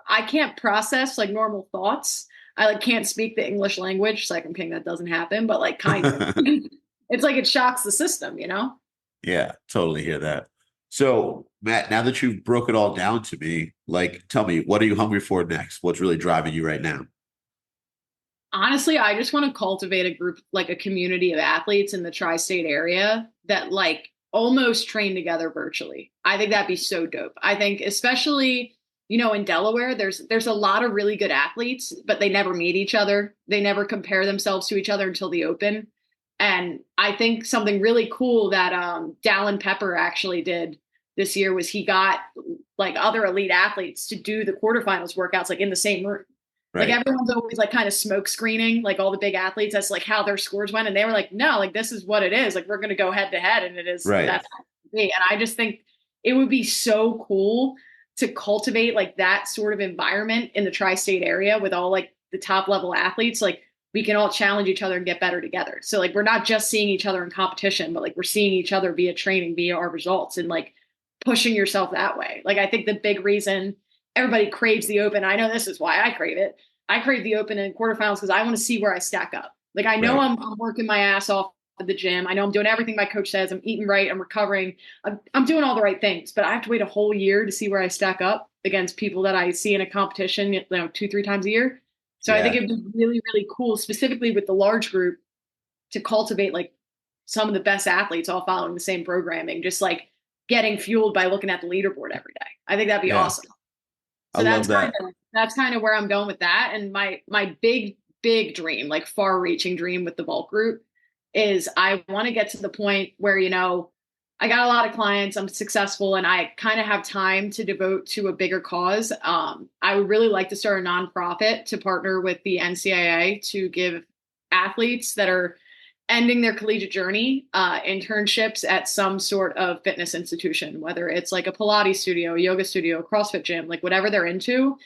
I can't process like normal thoughts. I like can't speak the English language. So I'm kidding, that doesn't happen, but like kind of, it's like it shocks the system, Yeah, totally hear that. So Matt, now that you've broke it all down to me, like, tell me, what are you hungry for next? What's really driving you right now? Honestly, I just want to cultivate a group, like a community of athletes in the tri-state area that like almost train together virtually. I think that'd be so dope. I think especially, in Delaware, there's a lot of really good athletes, but they never meet each other. They never compare themselves to each other until the open. And I think something really cool that Dallin Pepper actually did this year was he got like other elite athletes to do the quarterfinals workouts like in the same room. Like everyone's always like kind of smoke screening, like all the big athletes. That's like how their scores went. And they were like, no, like this is what it is. Like we're going to go head to head. And it is, that's how it be. And I just think it would be so cool to cultivate like that sort of environment in the tri-state area with all like the top level athletes. Like we can all challenge each other and get better together. So like, we're not just seeing each other in competition, but like we're seeing each other via training, via our results, and like pushing yourself that way. Like, I think the big reason everybody craves the open, I know this is why I crave it, I create the open and quarterfinals because I want to see where I stack up. Like I know I'm working my ass off at the gym. I know I'm doing everything my coach says. I'm eating right. I'm recovering. I'm doing all the right things, but I have to wait a whole year to see where I stack up against people that I see in a competition, 2-3 times a year. So I think it'd be really, really cool, specifically with the large group, to cultivate like some of the best athletes all following the same programming, just like getting fueled by looking at the leaderboard every day. I think that'd be awesome. So that's kind of where I'm going with that. And my big dream, like far reaching dream with the vault group, is I want to get to the point where, I got a lot of clients, I'm successful, and I kind of have time to devote to a bigger cause. I would really like to start a nonprofit to partner with the NCAA to give athletes that are ending their collegiate journey internships at some sort of fitness institution, whether it's like a Pilates studio, a yoga studio, a CrossFit gym, like whatever they're into.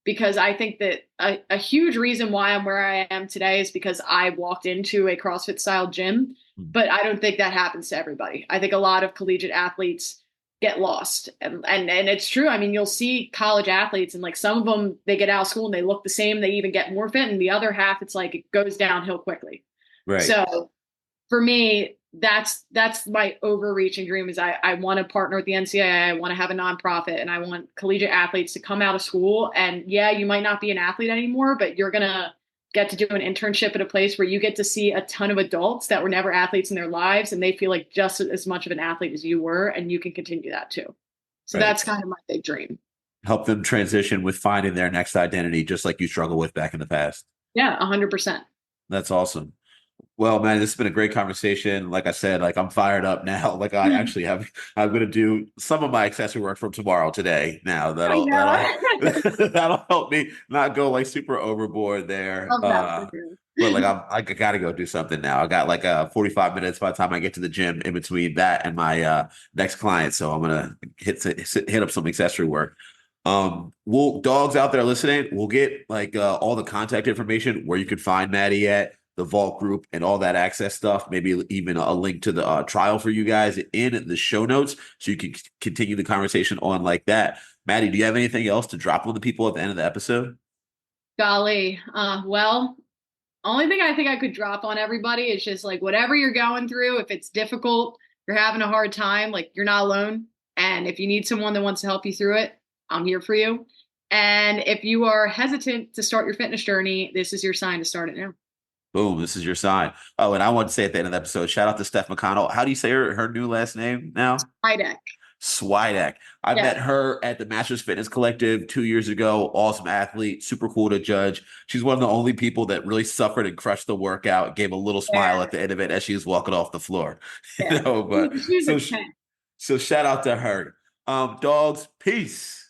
Because I think that a huge reason why I'm where I am today is because I walked into a CrossFit style gym, but I don't think that happens to everybody. I think a lot of collegiate athletes get lost. And it's true. I mean, you'll see college athletes and like some of them, they get out of school and they look the same. They even get more fit. And the other half, it's like it goes downhill quickly. Right. So for me, that's my overreaching dream is I want to partner with the NCAA. I want to have a nonprofit, and I want collegiate athletes to come out of school. And yeah, you might not be an athlete anymore, but you're going to get to do an internship at a place where you get to see a ton of adults that were never athletes in their lives. And they feel like just as much of an athlete as you were, and you can continue that too. So that's kind of my big dream. Help them transition with finding their next identity, just like you struggled with back in the past. Yeah, 100%. That's awesome. Well, man, this has been a great conversation. Like I said, like I'm fired up now. Like I actually I'm going to do some of my accessory work from tomorrow today. Now that'll help me not go like super overboard there. But like I got to go do something now. I got like 45 minutes by the time I get to the gym in between that and my next client. So I'm going to hit up some accessory work. Dogs out there listening, we'll get like all the contact information where you can find Maddie at, the vault group, and all that access stuff, maybe even a link to the trial for you guys in the show notes so you can continue the conversation on like that. Maddie, do you have anything else to drop on the people at the end of the episode? Golly. Well, only thing I think I could drop on everybody is just like whatever you're going through, if it's difficult, you're having a hard time, like you're not alone. And if you need someone that wants to help you through it, I'm here for you. And if you are hesitant to start your fitness journey, this is your sign to start it now. Boom, this is your sign. Oh, and I want to say at the end of the episode, shout out to Steph McConnell. How do you say her new last name now? Swidek. I met her at the Masters Fitness Collective 2 years ago. Awesome athlete, super cool to judge. She's one of the only people that really suffered and crushed the workout, gave a little smile at the end of it as she was walking off the floor. Yeah. So shout out to her. Dogs, peace.